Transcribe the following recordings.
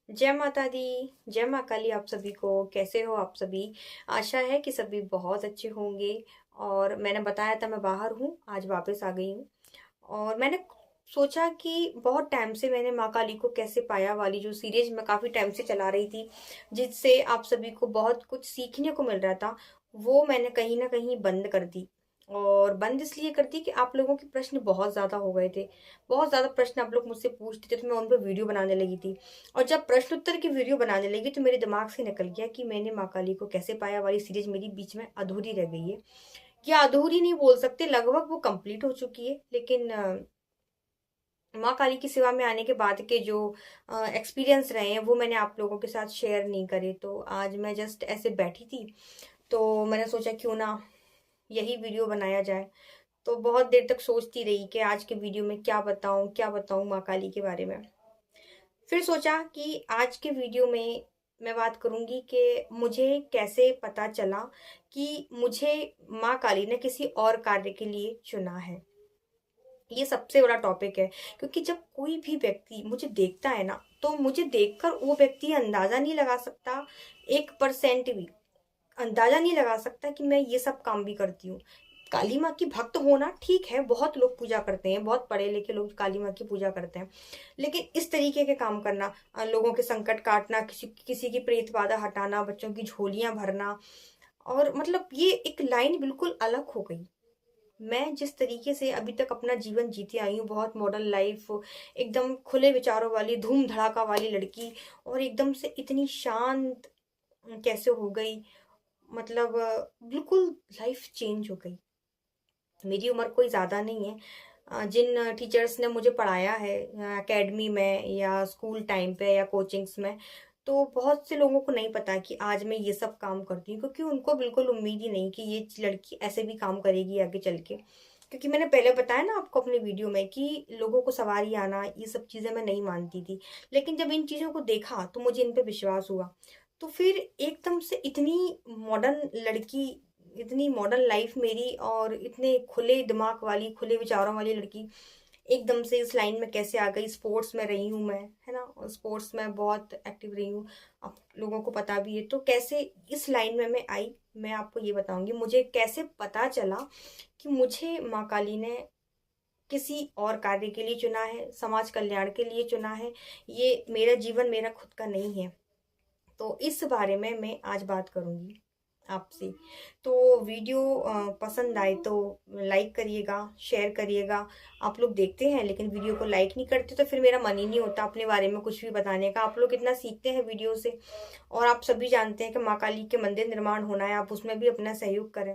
जय माता दी, जय माँ काली आप सभी को। कैसे हो आप सभी? आशा है कि सभी बहुत अच्छे होंगे। और मैंने बताया था मैं बाहर हूँ, आज वापस आ गई हूँ। और मैंने सोचा कि बहुत टाइम से मैंने माँ काली को कैसे पाया वाली जो सीरीज मैं काफी टाइम से चला रही थी, जिससे आप सभी को बहुत कुछ सीखने को मिल रहा था, वो मैंने कहीं ना कहीं बंद कर दी। और बंद इसलिए कर दी कि आप लोगों के प्रश्न बहुत ज्यादा हो गए थे। बहुत ज्यादा प्रश्न आप लोग मुझसे पूछते थे, तो मैं उन पर वीडियो बनाने लगी थी। और जब प्रश्न उत्तर की वीडियो बनाने लगी तो मेरे दिमाग से निकल गया कि मैंने माँ काली को कैसे पाया वाली सीरीज मेरी बीच में अधूरी रह गई है। या अधूरी नहीं बोल सकते, लगभग वो कंप्लीट हो चुकी है, लेकिन माँ काली की सेवा में आने के बाद के जो एक्सपीरियंस रहे हैं वो मैंने आप लोगों के साथ शेयर नहीं करे। तो आज मैं जस्ट ऐसे बैठी थी, तो मैंने सोचा क्यों ना यही वीडियो बनाया जाए। तो बहुत देर तक सोचती रही कि आज के वीडियो में क्या बताऊं माँ काली के बारे में। फिर सोचा कि आज के वीडियो में मैं बात करूंगी कि मुझे कैसे पता चला कि मुझे माँ काली ने किसी और कार्य के लिए चुना है। ये सबसे बड़ा टॉपिक है, क्योंकि जब कोई भी व्यक्ति मुझे देखता है ना, तो मुझे देखकर वो व्यक्ति अंदाजा नहीं लगा सकता, 1% भी अंदाजा नहीं लगा सकता कि मैं ये सब काम भी करती हूँ। काली माँ की भक्त होना ठीक है, बहुत लोग पूजा करते हैं, बहुत पढ़े लिखे लोग काली माँ की पूजा करते हैं। लेकिन इस तरीके के काम करना, लोगों के संकट काटना, किसी किसी की प्रेत बाधा हटाना, बच्चों की झोलियां भरना, और मतलब ये एक लाइन बिल्कुल अलग हो गई। मैं जिस तरीके से अभी तक अपना जीवन जीती आई हूँ, बहुत मॉडर्न लाइफ, एकदम खुले विचारों वाली, धूम धड़ाका वाली लड़की, और एकदम से इतनी शांत कैसे हो गई। मतलब बिल्कुल लाइफ चेंज हो गई। मेरी उम्र कोई ज़्यादा नहीं है। जिन टीचर्स ने मुझे पढ़ाया है एकेडमी में या स्कूल टाइम पे या कोचिंग्स में, तो बहुत से लोगों को नहीं पता कि आज मैं ये सब काम करती हूँ, क्योंकि उनको बिल्कुल उम्मीद ही नहीं कि ये लड़की ऐसे भी काम करेगी आगे चल के। क्योंकि मैंने पहले बताया ना आपको अपने वीडियो में कि लोगों को सवारी आना, ये सब चीज़ें मैं नहीं मानती थी। लेकिन जब इन चीज़ों को देखा तो मुझे इन पे विश्वास हुआ। तो फिर एकदम से इतनी मॉडर्न लड़की, इतनी मॉडर्न लाइफ मेरी, और इतने खुले दिमाग वाली, खुले विचारों वाली लड़की एकदम से इस लाइन में कैसे आ गई। स्पोर्ट्स में रही हूँ मैं, है ना, और स्पोर्ट्स में बहुत एक्टिव रही हूँ, आप लोगों को पता भी है। तो कैसे इस लाइन में मैं आई, मैं आपको ये बताऊंगी। मुझे कैसे पता चला कि मुझे माँ काली ने किसी और कार्य के लिए चुना है, समाज कल्याण के लिए चुना है। ये मेरा जीवन मेरा खुद का नहीं है। तो इस बारे में मैं आज बात करूंगी आपसे। तो वीडियो पसंद आए तो लाइक करिएगा, शेयर करिएगा। आप लोग देखते हैं लेकिन वीडियो को लाइक नहीं करते, तो फिर मेरा मन ही नहीं होता अपने बारे में कुछ भी बताने का। आप लोग इतना सीखते हैं वीडियो से, और आप सभी जानते हैं कि माँ काली के मंदिर निर्माण होना है, आप उसमें भी अपना सहयोग करें।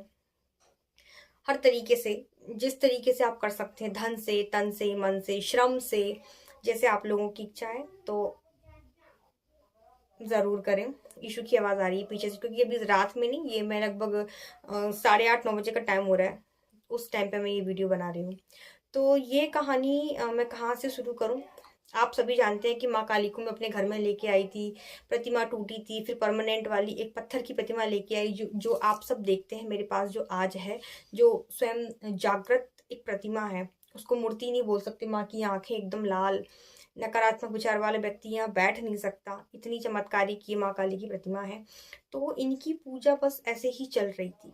हर तरीके से, जिस तरीके से आप कर सकते हैं, धन से, तन से, मन से, श्रम से, जैसे आप लोगों की इच्छा है, तो जरूर करें। ईशु की आवाज आ रही है पीछे से, क्योंकि अभी रात में नहीं, ये मैं लगभग 8:30-9 बजे का टाइम हो रहा है, उस टाइम पे मैं ये वीडियो बना रही हूँ। तो ये कहानी मैं कहाँ से शुरू करूँ। आप सभी जानते हैं कि माँ काली को मैं अपने घर में लेके आई थी। प्रतिमा टूटी थी, फिर परमानेंट वाली एक पत्थर की प्रतिमा लेके आई, जो जो आप सब देखते हैं मेरे पास जो आज है, जो स्वयं जागृत एक प्रतिमा है। उसको मूर्ति नहीं बोल सकते, माँ की आंखें एकदम लाल, नकारात्मक विचार वाला व्यक्ति यहाँ बैठ नहीं सकता, इतनी चमत्कारी की माँ काली की प्रतिमा है। तो इनकी पूजा बस ऐसे ही चल रही थी,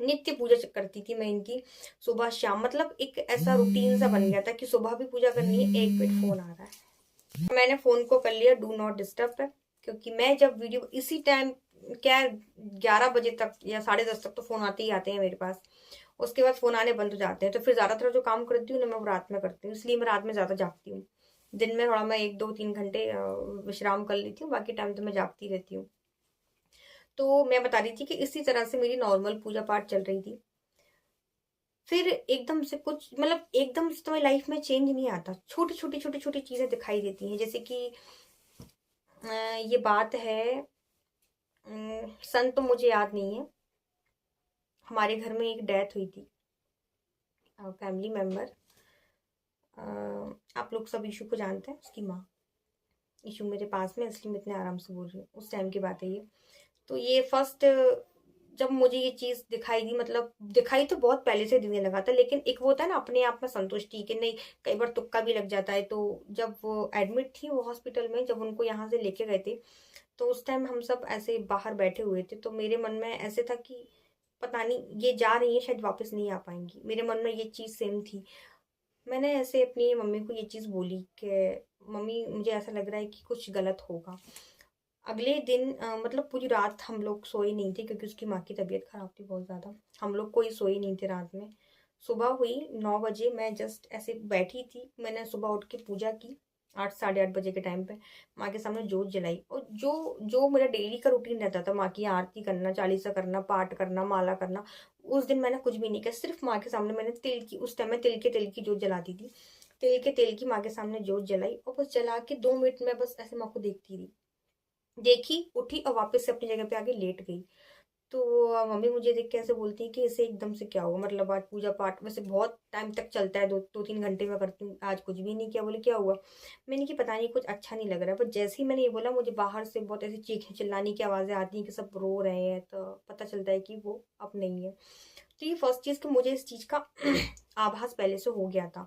नित्य पूजा करती थी मैं इनकी, सुबह शाम। मतलब एक ऐसा रूटीन सा बन गया था कि सुबह भी पूजा करनी है। एक मिनट, फोन आ रहा है, मैंने फोन को कर लिया डू नॉट डिस्टर्ब पे, क्योंकि मैं जब वीडियो इसी टाइम, क्या 11 बजे तक या 10:30 तक तो फोन आते ही आते हैं मेरे पास। उसके बाद फोन आने बंद हो जाते हैं। तो फिर ज्यादातर जो काम करती हूँ ना, मैं वो रात में करती हूँ, इसलिए मैं रात में ज्यादा जागती हूँ। दिन में थोड़ा मैं 1 2 3 घंटे विश्राम कर लेती हूँ, बाकी टाइम तो मैं जागती रहती हूँ। तो मैं बता रही थी कि इसी तरह से मेरी नॉर्मल पूजा पाठ चल रही थी। फिर एकदम से कुछ, मतलब एकदम से तुम्हारी लाइफ में चेंज नहीं आता, छोटी छोटी चीजें दिखाई देती हैं। जैसे कि ये बात है, सन तो मुझे याद नहीं है, हमारे घर में एक डेथ हुई थी, फैमिली मेंबर। आप लोग सब ईशु को जानते हैं, उसकी माँ। ईशु मेरे पास में, इसलिए मैं इतने आराम से बोल रही हूँ, उस टाइम की बात है ये। तो ये फर्स्ट, जब मुझे ये चीज़ दिखाई दी, मतलब दिखाई तो बहुत पहले से देने लगा था, लेकिन एक वो होता है ना अपने आप में संतुष्टि कि नहीं, कई बार तुक्का भी लग जाता है। तो जब वो एडमिट थी वो हॉस्पिटल में, जब उनको यहाँ से लेके गए थे, तो उस टाइम हम सब ऐसे बाहर बैठे हुए थे, तो मेरे मन में ऐसे था कि पता नहीं ये जा रही है, शायद वापस नहीं आ पाएंगी। मेरे मन में ये चीज़ सेम थी। मैंने ऐसे अपनी मम्मी को ये चीज़ बोली कि मम्मी मुझे ऐसा लग रहा है कि कुछ गलत होगा। अगले दिन मतलब पूरी रात हम लोग सोए नहीं थे, क्योंकि उसकी माँ की तबीयत खराब थी बहुत ज़्यादा। हम लोग कोई सोए नहीं थे रात में। सुबह हुई 9 बजे, मैं जस्ट ऐसे बैठी थी, मैंने सुबह उठ के पूजा की 8 साढ़े 8 बजे के टाइम पे, माँ के सामने जोत जलाई। और जो जो मेरा डेली का रूटीन रहता था, माँ की आरती करना, चालीसा करना, पाठ करना, माला करना, उस दिन मैंने कुछ भी नहीं किया। सिर्फ माँ के सामने मैंने तिल की, उस टाइम में तिल की जोत जलाती थी, तिल की माँ के सामने जोत जलाई, और बस जला के 2 मिनट में बस ऐसे माँ को देखती रही। देखी, उठी और वापस से अपनी जगह पे आके लेट गई। तो मम्मी मुझे देख के ऐसे बोलती है कि इसे एकदम से क्या हुआ, मतलब आज पूजा पाठ वैसे बहुत टाइम तक चलता है, 2 2 3 घंटे में करती हूँ, आज कुछ भी नहीं किया। बोले क्या हुआ? मैंने कि पता नहीं कुछ अच्छा नहीं लग रहा है। पर जैसे ही मैंने ये बोला, मुझे बाहर से बहुत ऐसी चीखें चिल्लाने की आवाजें आती हैं कि सब रो रहे हैं, तो पता चलता है कि वो अब नहीं है। तो ये फर्स्ट चीज कि मुझे इस चीज का आभास पहले से हो गया था।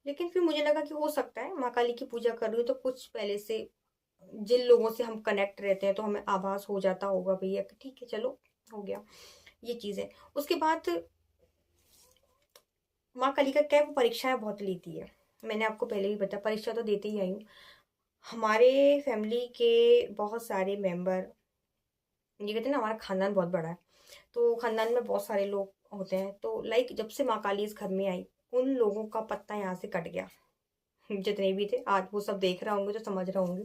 लेकिन फिर मुझे लगा कि हो सकता है माँ काली की पूजा कर रही हूँ तो कुछ पहले से जिन लोगों से हम कनेक्ट रहते हैं तो हमें आभास हो जाता होगा भैया कि ठीक है चलो, हो गया। ये चीज है। उसके बाद माँ काली का क्या है, वो परीक्षाएं बहुत लेती है। मैंने आपको पहले भी बताया, परीक्षा तो देते ही आई हूँ। हमारे फैमिली के बहुत सारे मेंबर, ये कहते हैं ना हमारा खानदान बहुत बड़ा है, तो खानदान में बहुत सारे लोग होते हैं। तो लाइक जब से माँ काली इस घर में आई, उन लोगों का पत्ता यहाँ से कट गया। जितने भी थे, आज वो सब देख रहे होंगे तो समझ रहे होंगे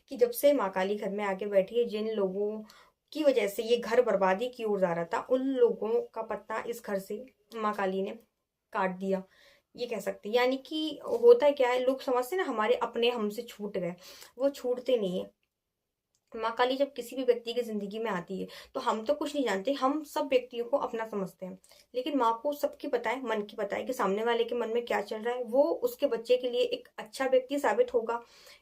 कि जब से माँ काली घर में आके बैठी है, जिन लोगों की वजह से ये घर बर्बादी की ओर जा रहा था, उन लोगों का पत्ता इस घर से माँ काली ने काट दिया, ये कह सकते हैं। यानी कि होता है क्या है, लोग समझते हैं ना हमारे अपने हमसे छूट गए, वो छूटते नहीं है। माँ काली जब किसी भी व्यक्ति की जिंदगी में आती है तो हम तो कुछ नहीं जानते, हम सब व्यक्तियों को अपना समझते हैं। लेकिन माँ को सबकी पता है, मन की पता है कि सामने वाले के मन में क्या चल रहा है। वो उसके बच्चे के लिए एक अच्छा व्यक्ति साबित होगा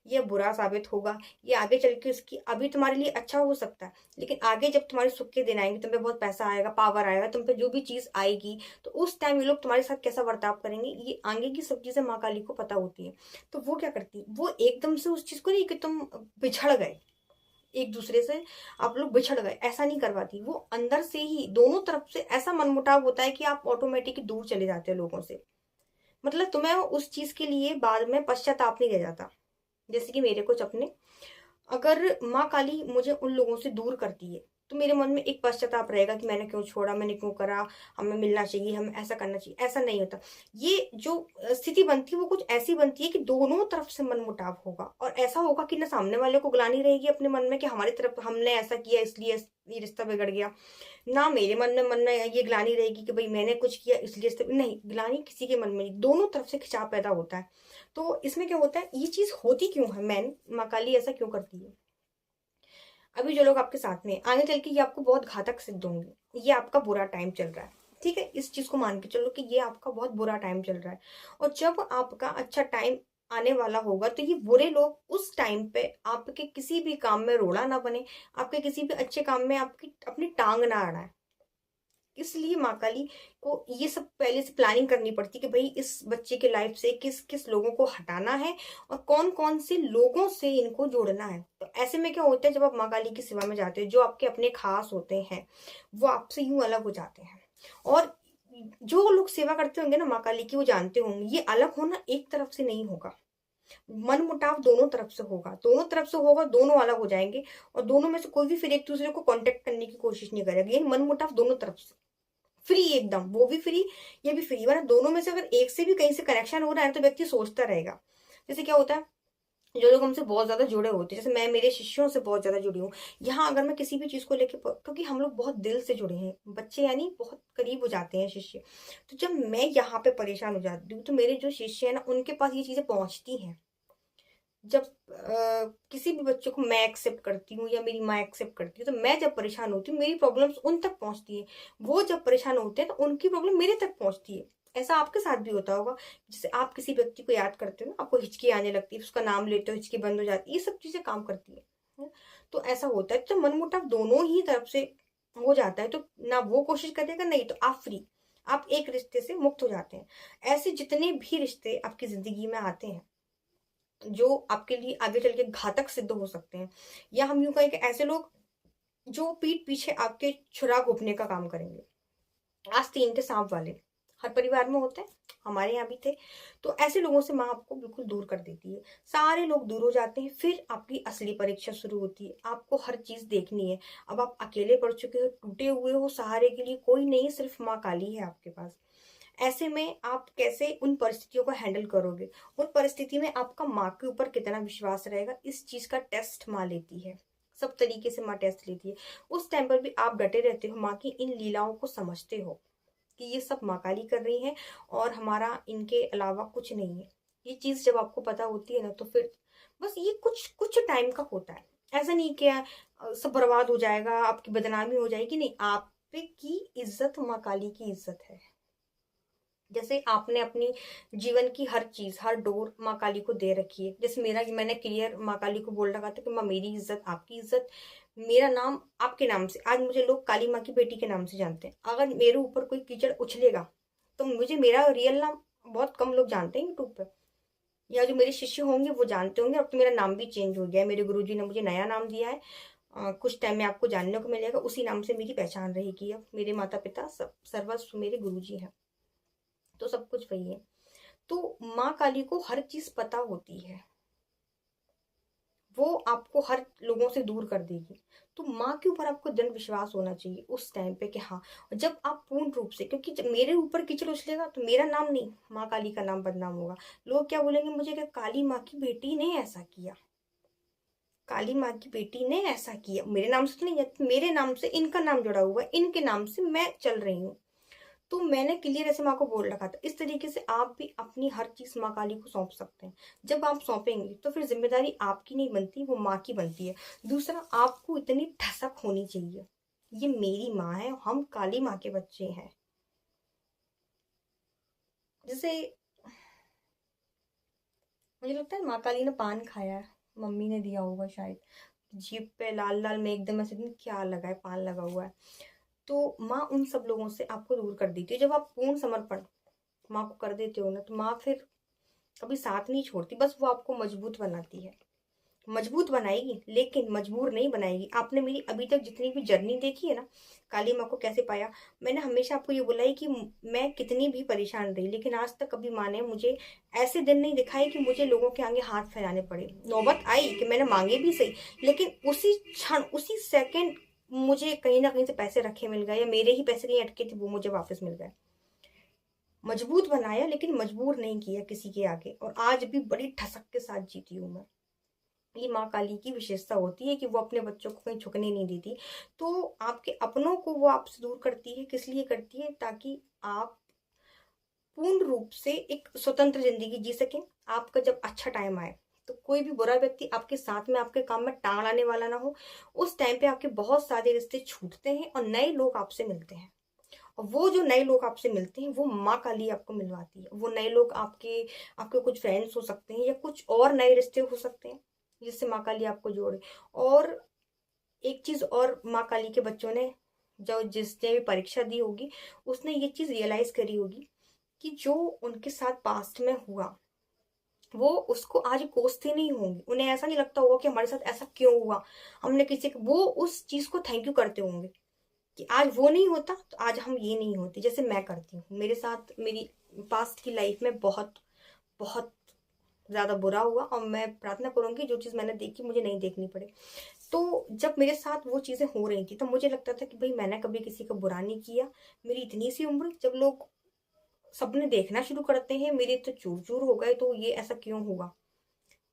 या बुरा साबित होगा, ये आगे चल के उसकी, अभी तुम्हारे लिए अच्छा हो सकता है, लेकिन आगे जब तुम्हारे सुख के दिन आएंगे, तुम पे बहुत पैसा आएगा, पावर आएगा, तुम पे जो भी चीज आएगी, तो उस टाइम ये लोग तुम्हारे साथ कैसा बर्ताव करेंगे, ये आगे की सब चीजें माँ काली को पता होती है। तो वो क्या करती है, वो एकदम से उस चीज को नहीं कि तुम बिछड़ गए एक दूसरे से, आप लोग बिछड़ गए, ऐसा नहीं करवाती। वो अंदर से ही दोनों तरफ से ऐसा मनमुटाव होता है कि आप ऑटोमेटिक दूर चले जाते हो लोगों से। मतलब तुम्हें उस चीज के लिए बाद में पश्चाताप नहीं रह जाता। जैसे कि मेरे कुछ अपने, अगर माँ काली मुझे उन लोगों से दूर करती है तो मेरे मन में एक पश्चाताप रहेगा कि मैंने क्यों छोड़ा, मैंने क्यों करा, हमें मिलना चाहिए, हमें ऐसा करना चाहिए। ऐसा नहीं होता। ये जो स्थिति बनती है वो कुछ ऐसी बनती है कि दोनों तरफ से मनमुटाव होगा, और ऐसा होगा कि ना सामने वाले को ग्लानि रहेगी अपने मन में कि हमारी तरफ हमने ऐसा किया इसलिए ये रिश्ता बिगड़ गया, ना मेरे मन में ये ग्लानि रहेगी कि भाई मैंने कुछ किया इसलिए नहीं, ग्लानि किसी के मन में नहीं, दोनों तरफ से खिंचाव पैदा होता है। तो इसमें क्या होता है, ये चीज होती क्यों है, मैन माँ काली ऐसा क्यों करती है? अभी जो लोग आपके साथ में हैं, आगे चल के ये आपको बहुत घातक सिद्ध होंगे। ये आपका बुरा टाइम चल रहा है, ठीक है, इस चीज को मान के चलो कि ये आपका बहुत बुरा टाइम चल रहा है। और जब आपका अच्छा टाइम आने वाला होगा तो ये बुरे लोग उस टाइम पे आपके किसी भी काम में रोड़ा ना बने, आपके किसी भी अच्छे काम में आपकी अपनी टांग ना अड़ाए। इसलिए माँ काली को ये सब पहले से प्लानिंग करनी पड़ती कि भाई इस बच्चे के लाइफ से किस किस लोगों को हटाना है और कौन कौन से लोगों से इनको जोड़ना है। तो ऐसे में क्या होता है, जब आप माँ काली की सेवा में जाते हो, जो आपके अपने खास होते हैं वो आपसे यूं अलग हो जाते हैं। और जो लोग सेवा करते होंगे ना माँ काली की, वो जानते होंगे ये अलग होना एक तरफ से नहीं होगा, मन मुटाव दोनों तरफ से होगा, दोनों तरफ से होगा, दोनों अलग हो जाएंगे। और दोनों में से कोई भी फिर एक दूसरे को कांटेक्ट करने की कोशिश नहीं करेगा। ये मन मुटाव दोनों तरफ से फ्री, एकदम वो भी फ्री, ये भी फ्री, वरना दोनों में से अगर एक से भी कहीं से कनेक्शन हो रहा है तो व्यक्ति सोचता रहेगा। जैसे क्या होता है, जो लोग हमसे बहुत ज्यादा जुड़े होते हैं, जैसे मैं मेरे शिष्यों से बहुत ज्यादा जुड़ी हूँ, यहाँ अगर मैं किसी भी चीज को लेके, क्योंकि हम लोग बहुत दिल से जुड़े हैं, बच्चे यानी बहुत करीब हो जाते हैं शिष्य। तो जब मैं यहाँ पे परेशान हो जाती हूँ तो मेरे जो शिष्य है ना, उनके पास ये चीजें पहुंचती हैं। जब किसी भी बच्चे को मैं एक्सेप्ट करती हूँ या मेरी माँ एक्सेप्ट करती है, तो मैं जब परेशान होती हूँ मेरी प्रॉब्लम्स उन तक पहुंचती है। वो जब परेशान होते हैं तो उनकी प्रॉब्लम मेरे तक पहुंचती है। ऐसा आपके साथ भी होता होगा, जैसे आप किसी व्यक्ति को याद करते हो ना, आपको हिचकी आने लगती है, उसका नाम लेते हो हिचकी बंद हो जाती है, ये सब चीजें काम करती है। तो ऐसा होता है, तो मनमुटाव दोनों ही तरफ से हो जाता है तो ना वो कोशिश करेगा, नहीं तो आप फ्री, आप एक रिश्ते से मुक्त हो जाते हैं। ऐसे जितने भी रिश्ते आपकी जिंदगी में आते हैं जो आपके लिए आगे चल के घातक सिद्ध हो सकते हैं, या हम यूं कहें कि ऐसे लोग जो पीठ पीछे आपके छुरा घोंपने का काम करेंगे। आस्तीन के सांप वाले हर परिवार में होते हैं, हमारे यहाँ भी थे। तो ऐसे लोगों से माँ आपको बिल्कुल दूर कर देती है, सारे लोग दूर हो जाते हैं, फिर आपकी असली परीक्षा शुरू होती है। आपको हर चीज देखनी है। अब आप अकेले पड़ चुके हो, टूटे हुए हो, सहारे के लिए कोई नहीं, सिर्फ माँ काली है आपके पास। ऐसे में आप कैसे उन परिस्थितियों को हैंडल करोगे, उन परिस्थिति में आपका माँ के ऊपर कितना विश्वास रहेगा, इस चीज का टेस्ट माँ लेती है। सब तरीके से माँ टेस्ट लेती है। उस टाइम पर भी आप डटे रहते हो, माँ की इन लीलाओं को समझते हो कि ये सब माँ काली कर रही हैं और हमारा इनके अलावा कुछ नहीं है। ये चीज जब आपको पता होती है ना, तो फिर बस ये कुछ कुछ टाइम का होता है। ऐसा नहीं कि सब बर्बाद हो जाएगा, आपकी बदनामी हो जाएगी, नहीं, आप पे की इज्जत माँ काली की इज्जत है। जैसे आपने अपनी जीवन की हर चीज, हर डोर माँ काली को दे रखी है। जैसे मेरा, मैंने क्लियर माँ काली को बोल रखा था कि माँ मेरी इज्जत आपकी इज्जत, मेरा नाम आपके नाम से, आज मुझे लोग काली माँ की बेटी के नाम से जानते हैं। अगर मेरे ऊपर कोई कीचड़ उछलेगा तो मुझे, मेरा रियल नाम बहुत कम लोग जानते हैं यूट्यूब पर, या जो मेरे शिष्य होंगे वो जानते होंगे। अब तो मेरा नाम भी चेंज हो गया है, मेरे गुरुजी ने मुझे नया नाम दिया है। कुछ टाइम में आपको जानने को मिलेगा, उसी नाम से मेरी पहचान रहेगी। अब मेरे माता पिता सब सर्वस्व मेरे गुरुजी हैं, तो सब कुछ वही है। तो माँ काली को हर चीज पता होती है, वो आपको हर लोगों से दूर कर देगी। तो माँ के ऊपर आपको दृढ़ विश्वास होना चाहिए उस टाइम पे कि हाँ, जब आप पूर्ण रूप से, क्योंकि जब मेरे ऊपर कीचड़ उछलेगा तो मेरा नाम नहीं, माँ काली का नाम बदनाम होगा। लोग क्या बोलेंगे मुझे कि काली माँ की बेटी ने ऐसा किया, काली माँ की बेटी ने ऐसा किया। मेरे नाम से तो नहीं, मेरे नाम से इनका नाम जुड़ा हुआ है, इनके नाम से मैं चल रही हूँ। तो मैंने क्लियर ऐसे माँ को बोल रखा था। इस तरीके से आप भी अपनी हर चीज माँ काली को सौंप सकते हैं। जब आप सौंपेंगे तो फिर जिम्मेदारी आपकी नहीं बनती, वो माँ की बनती है। दूसरा, आपको इतनी ठसक होनी चाहिए, ये मेरी माँ है, हम काली माँ के बच्चे हैं। जैसे मुझे लगता है माँ काली ने पान खाया है, मम्मी ने दिया होगा शायद, जीभ पे लाल लाल में एकदम ऐसे दिन क्या लगा है, पान लगा हुआ है। तो माँ उन सब लोगों से आपको दूर कर देती है। जब आप पूर्ण समर्पण माँ को कर देते हो ना, तो माँ फिर कभी साथ नहीं छोड़ती, बस वो आपको मजबूत बनाती है। मजबूत बनाएगी लेकिन मजबूर नहीं बनाएगी। आपने मेरी अभी तक जितनी भी जर्नी देखी है ना, काली माँ को कैसे पाया, मैंने हमेशा आपको ये बोला है कि मैं कितनी भी परेशान रही, लेकिन आज तक कभी माँ ने मुझे ऐसे दिन नहीं दिखाए कि मुझे लोगों के आगे हाथ फैलाने पड़े। नौबत आई कि मैंने मांगे भी सही, लेकिन उसी क्षण, उसी सेकंड मुझे कहीं ना कहीं से पैसे रखे मिल गए, या मेरे ही पैसे कहीं अटके थे वो मुझे वापस मिल गए। मजबूत बनाया लेकिन मजबूर नहीं किया किसी के आगे, और आज भी बड़ी ठसक के साथ जीती हूँ मैं। ये माँ काली की विशेषता होती है कि वो अपने बच्चों को कहीं झुकने नहीं देती। तो आपके अपनों को वो आपसे दूर करती है, किस लिए करती है, ताकि आप पूर्ण रूप से एक स्वतंत्र जिंदगी जी सकें। आपका जब अच्छा टाइम आए तो कोई भी बुरा व्यक्ति आपके साथ में आपके काम में टांग आने वाला ना हो। उस टाइम पे आपके बहुत सारे रिश्ते छूटते हैं और नए लोग आपसे मिलते हैं। और वो जो नए लोग आपसे मिलते हैं वो माँ काली आपको मिलवाती है। वो नए लोग आपके आपके कुछ फ्रेंड्स हो सकते हैं, या कुछ और नए रिश्ते हो सकते हैं जिससे माँ काली आपको जोड़े। और एक चीज और, माँ काली के बच्चों ने, जो जिसने भी परीक्षा दी होगी, उसने ये चीज रियलाइज करी होगी कि जो उनके साथ पास्ट में हुआ वो उसको आज कोसते नहीं होंगे। उन्हें ऐसा नहीं लगता होगा कि हमारे साथ ऐसा क्यों हुआ, हमने किसी को, वो उस चीज को थैंक यू करते होंगे कि आज वो नहीं होता तो आज हम ये नहीं होते। जैसे मैं करती हूँ, मेरे साथ मेरी पास्ट की लाइफ में बहुत बहुत ज्यादा बुरा हुआ, और मैं प्रार्थना करूंगी जो चीज मैंने देखी मुझे नहीं देखनी पड़े। तो जब मेरे साथ वो चीजें हो रही थी तो मुझे लगता था कि भाई मैंने कभी किसी का बुरा नहीं किया। मेरी इतनी सी उम्र, जब लोग सबने देखना शुरू करते हैं मेरे तो चूर चूर हो गए, तो ये ऐसा क्यों हुआ।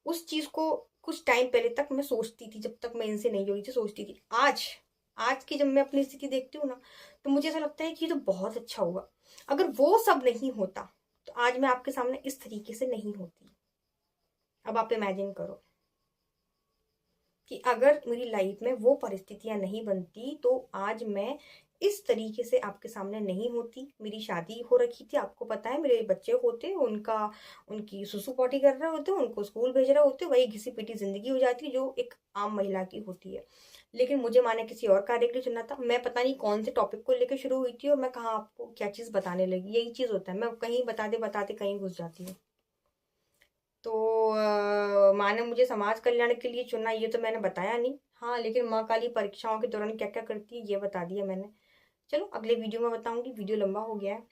उस चीज को कुछ टाइम पहले तक मैं सोचती थी, जब तक मैं इनसे नहीं जुड़ी थी सोचती थी। आज आज की जब मैं अपनी स्थिति देखती हूँ ना, तो मुझे ऐसा लगता है कि ये तो बहुत अच्छा हुआ। अगर वो सब नहीं होता तो आज मैं आपके सामने इस तरीके से नहीं होती। अब आप इमेजिन करो कि अगर मेरी लाइफ में वो परिस्थितियां नहीं बनती तो आज मैं इस तरीके से आपके सामने नहीं होती। मेरी शादी हो रखी थी, आपको पता है, मेरे बच्चे होते, उनकी सुसु पॉटी कर रहे होते, उनको स्कूल भेज रहे होते, वही घिसी पिटी जिंदगी हो जाती जो एक आम महिला की होती है। लेकिन मुझे माने किसी और कार्य के लिए चुना था। मैं पता नहीं कौन से टॉपिक को लेकर शुरू हुई थी और मैं कहाँ आपको क्या चीज बताने लगी। यही चीज होता है, मैं कहीं बताते बताते कहीं घुस जाती हूँ। तो माँ ने मुझे समाज कल्याण के लिए चुना, ये तो मैंने बताया नहीं। हाँ, लेकिन माँ काली परीक्षाओं के दौरान क्या क्या करती है ये बता दिया मैंने। चलो अगले वीडियो में बताऊंगी, वीडियो लंबा हो गया है।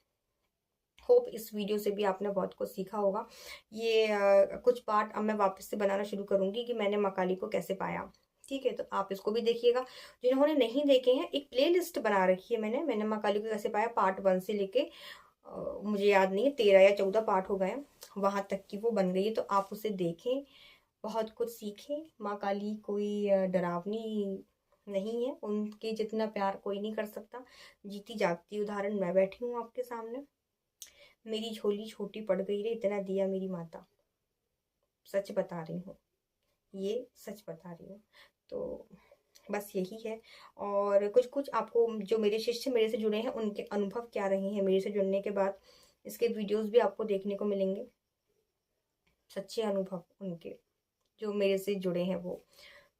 होप इस वीडियो से भी आपने बहुत कुछ सीखा होगा। ये कुछ पार्ट अब मैं वापस से बनाना शुरू करूंगी कि मैंने माँ काली को कैसे पाया। ठीक है, तो आप इसको भी देखिएगा। जिन्होंने नहीं देखे हैं, एक प्लेलिस्ट बना रखी है मैंने माँ काली को कैसे पाया पार्ट 1 से लेके मुझे याद नहीं है 13 या 14 पार्ट हो गए हैं, वहां तक की वो बन गई है। तो आप उसे देखें, बहुत कुछ सीखें। माँ काली कोई डरावनी नहीं है, उनके जितना प्यार कोई नहीं कर सकता। जीती जागती उदाहरण मैं बैठी हूँ आपके सामने। मेरी झोली छोटी पड़ गई रे, इतना दिया मेरी माता। सच बता रही हूँ, ये सच बता रही हूँ। तो बस यही है। और कुछ कुछ आपको जो मेरे शिष्य मेरे से जुड़े हैं उनके अनुभव क्या रहे हैं मेरे से जुड़ने के बाद, इसके वीडियोस भी आपको देखने को मिलेंगे। सच्चे अनुभव उनके जो मेरे से जुड़े हैं वो,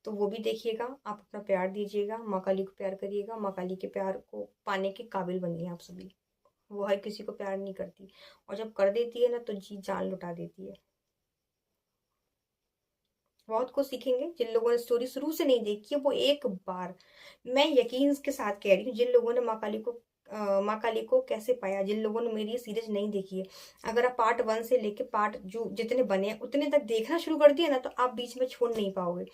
तो वो भी देखिएगा। आप अपना प्यार दीजिएगा, माँ काली को प्यार करिएगा। माँ काली के प्यार को पाने के काबिल बनिए आप सभी। वो हर किसी को प्यार नहीं करती, और जब कर देती है ना तो जी जान लुटा देती है। बहुत कुछ सीखेंगे। जिन लोगों ने स्टोरी शुरू से नहीं देखी है वो एक बार, मैं यकीन के साथ कह रही हूँ, जिन लोगों ने माँ काली को कैसे पाया, जिन लोगों ने मेरी ये सीरीज नहीं देखी है, अगर आप पार्ट 1 से लेके पार्ट जो जितने बने हैं उतने तक देखना शुरू कर दिया ना तो आप बीच में छोड़ नहीं पाओगे।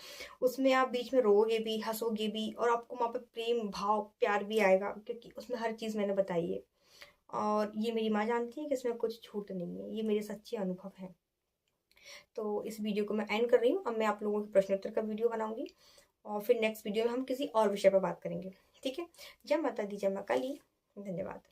उसमें आप बीच में रोओगे भी, हंसोगे भी, और आपको वहाँ पे प्रेम भाव प्यार भी आएगा, क्योंकि उसमें हर चीज मैंने बताई है। और ये मेरी माँ जानती है कि इसमें कुछ छूट नहीं है, ये मेरे सच्चे अनुभव हैं। तो इस वीडियो को मैं एंड कर रही हूँ। अब मैं आप लोगों के प्रश्नोत्तर का वीडियो बनाऊंगी, और फिर नेक्स्ट वीडियो में हम किसी और विषय पर बात करेंगे। ठीक है। जय माता दी, जय माँ काली। धन्यवाद।